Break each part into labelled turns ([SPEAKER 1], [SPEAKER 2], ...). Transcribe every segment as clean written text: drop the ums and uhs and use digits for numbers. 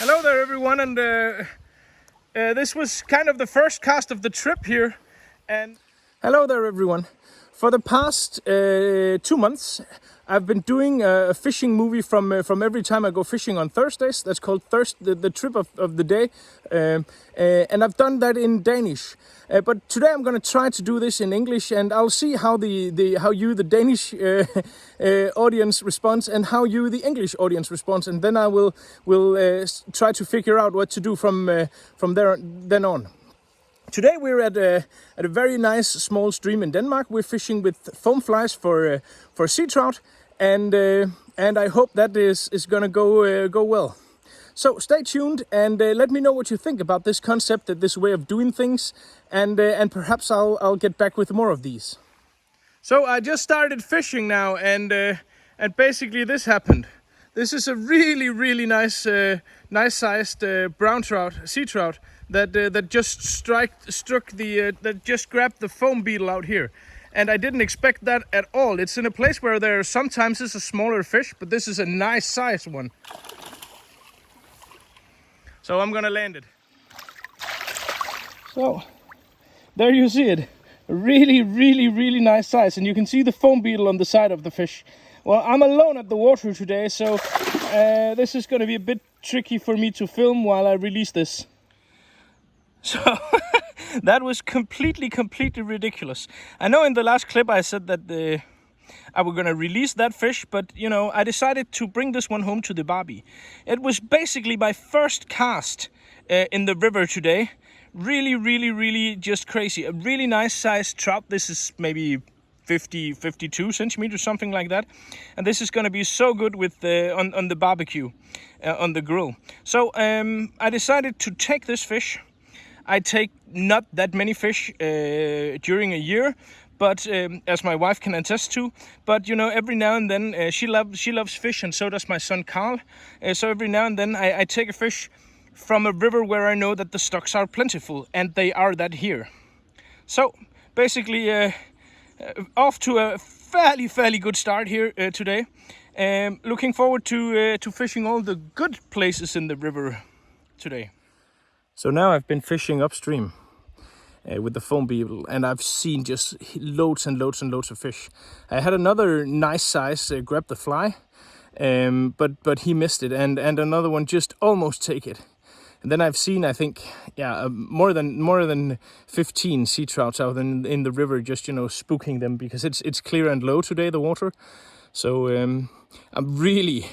[SPEAKER 1] Hello there everyone, and this was kind of the first cast of the trip here. And hello there everyone. For the past 2 months I've been doing a fishing movie from every time I go fishing on Thursdays. That's called the trip of the day, and I've done that in Danish. But today I'm going to try to do this in English, and I'll see how the Danish audience responds and how you, the English audience, responds, and then I will try to figure out what to do from then on. Today we're at a very nice small stream in Denmark. We're fishing with foam flies for sea trout, and I hope that is gonna go well. So stay tuned and let me know what you think about this concept, this way of doing things, and perhaps I'll get back with more of these. So I just started fishing now, and basically this happened. This is a really nice sized brown trout, sea trout, that just that just grabbed the foam beetle out here, and I didn't expect that at all. It's in a place where there sometimes is a smaller fish, but this is a nice size one. So I'm gonna land it. So there you see it, a really nice size, and you can see the foam beetle on the side of the fish. Well, I'm alone at the water today, so this is going to be a bit tricky for me to film while I release this. So that was completely ridiculous. I know in the last clip I said that I was going to release that fish, but you know, I decided to bring this one home to the barbie. It was basically my first cast in the river today. Really just crazy. A really nice sized trout. This is maybe 52 centimeters, something like that, and this is going to be so good with on the barbecue, on the grill. So I decided to take this fish. I take not that many fish during a year, but as my wife can attest to. But you know, every now and then she loves fish, and so does my son Carl. So every now and then I take a fish from a river where I know that the stocks are plentiful, and they are that here. So basically. Off to a fairly good start here today. Looking forward to fishing all the good places in the river today. So now I've been fishing upstream with the foam beetle, and I've seen just loads and loads of fish. I had another nice size grab the fly, but he missed it, and another one just almost take it. And then I've seen, I think, more than 15 sea trouts out in the river, just, you know, spooking them, because it's clear and low today, the water. So I'm really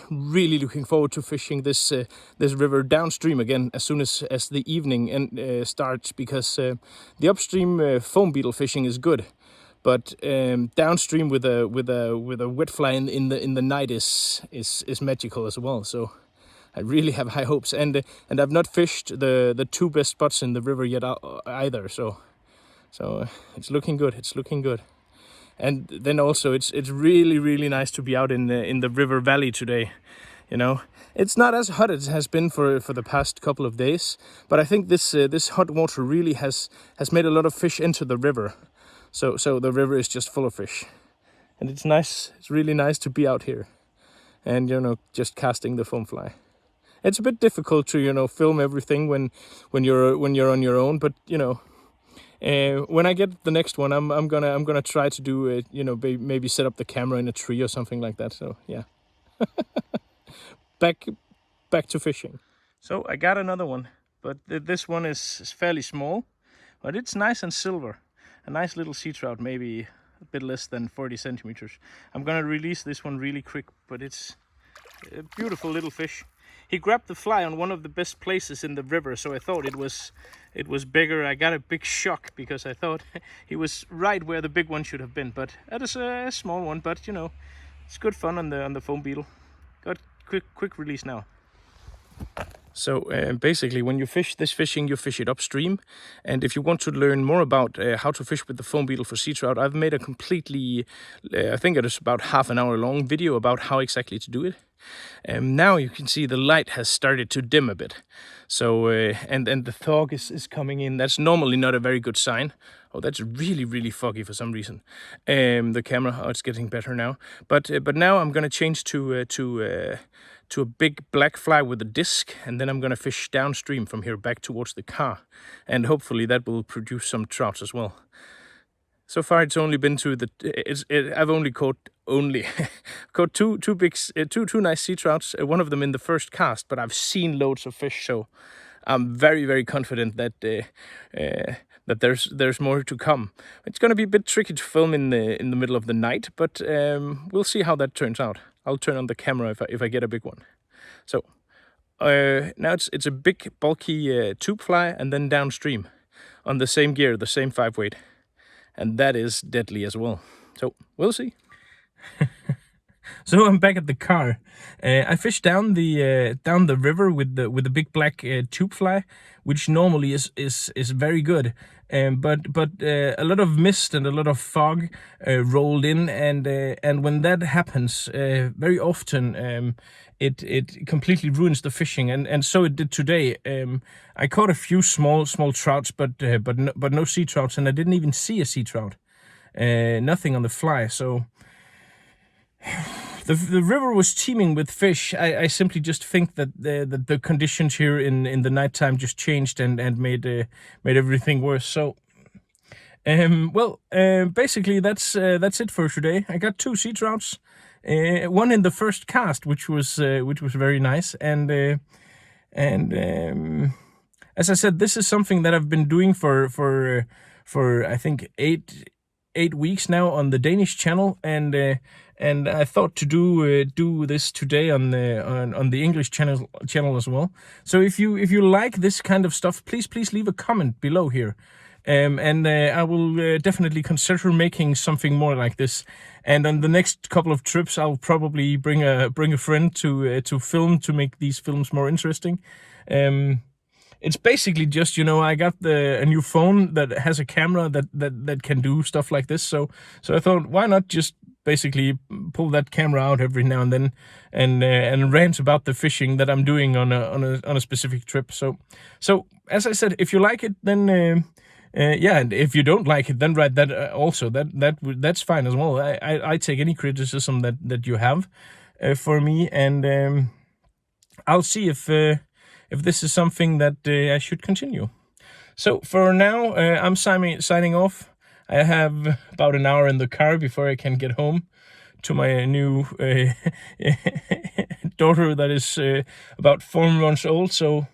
[SPEAKER 1] looking forward to fishing this river downstream again as soon as the evening starts, because the upstream foam beetle fishing is good, but downstream with a wet fly in the night is magical as well. So I really have high hopes, and I've not fished the two best spots in the river yet either. So it's looking good. It's looking good. And then also it's really nice to be out in the river valley today. You know, it's not as hot as it has been for the past couple of days, but I think this hot water really has made a lot of fish into the river. So the river is just full of fish, and it's nice. It's really nice to be out here, and you know, just casting the foam fly. It's a bit difficult to, you know, film everything when you're on your own, but you know, when I get the next one, I'm gonna try to do it. You know, maybe set up the camera in a tree or something like that. So yeah, back to fishing. So I got another one, but this one is fairly small, but it's nice and silver. A nice little sea trout, maybe a bit less than 40 centimeters. I'm gonna release this one really quick, but it's a beautiful little fish. He grabbed the fly on one of the best places in the river, so I thought it was bigger. I got a big shock because I thought he was right where the big one should have been, but that is a small one. But you know, it's good fun on the foam beetle. Got quick release now. So basically, when you fish this fishing, you fish it upstream. And if you want to learn more about how to fish with the foam beetle for sea trout, I've made a completely, I think it is about half an hour long video about how exactly to do it. Now you can see the light has started to dim a bit. So and the fog is coming in. That's normally not a very good sign. Oh, that's really foggy for some reason. The camera, it's getting better now. But now I'm gonna change to to a big black fly with a disc, and then I'm gonna fish downstream from here back towards the car, and hopefully that will produce some trouts as well. So far, it's only been to the. I've only caught caught two nice sea trouts. One of them in the first cast, but I've seen loads of fish, so I'm very confident that that there's more to come. It's going to be a bit tricky to film in the middle of the night, but we'll see how that turns out. I'll turn on the camera if I get a big one. So now it's a big bulky tube fly, and then downstream on the same gear, the same 5-weight. And that is deadly as well. So we'll see. So I'm back at the car. I fished down the river with the big black tube fly, which normally is very good. But a lot of mist and a lot of fog rolled in, and when that happens, very often it completely ruins the fishing, and so it did today. I caught a few small trouts, but no sea trouts, and I didn't even see a sea trout. Nothing on the fly, so the river was teeming with fish. I simply just think that the conditions here in the nighttime just changed and made everything worse. So basically that's it for today. I got 2 sea trouts, one in the first cast, which was very nice, and as I said, this is something that I've been doing for I think 8 weeks now on the Danish channel, and I thought to do this today on the English channel as well. So if you like this kind of stuff, please leave a comment below here, and I will definitely consider making something more like this. And on the next couple of trips, I'll probably bring a friend to film, to make these films more interesting. It's basically just, I got a new phone that has a camera that can do stuff like this. So I thought, why not just basically pull that camera out every now and then and rant about the fishing that I'm doing on a specific trip. So as I said, if you like it, then and if you don't like it, then write that also. That's fine as well. I take any criticism that you have for me, and I'll see if this is something that I should continue. So for now, I'm signing off. I have about an hour in the car before I can get home to my new daughter that is about 4 months old. So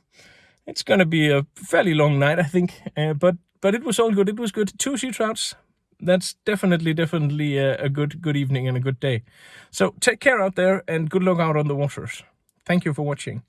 [SPEAKER 1] it's going to be a fairly long night, I think. But it was all good. It was good. 2 sea trouts. That's definitely a good evening and a good day. So take care out there, and good luck out on the waters. Thank you for watching.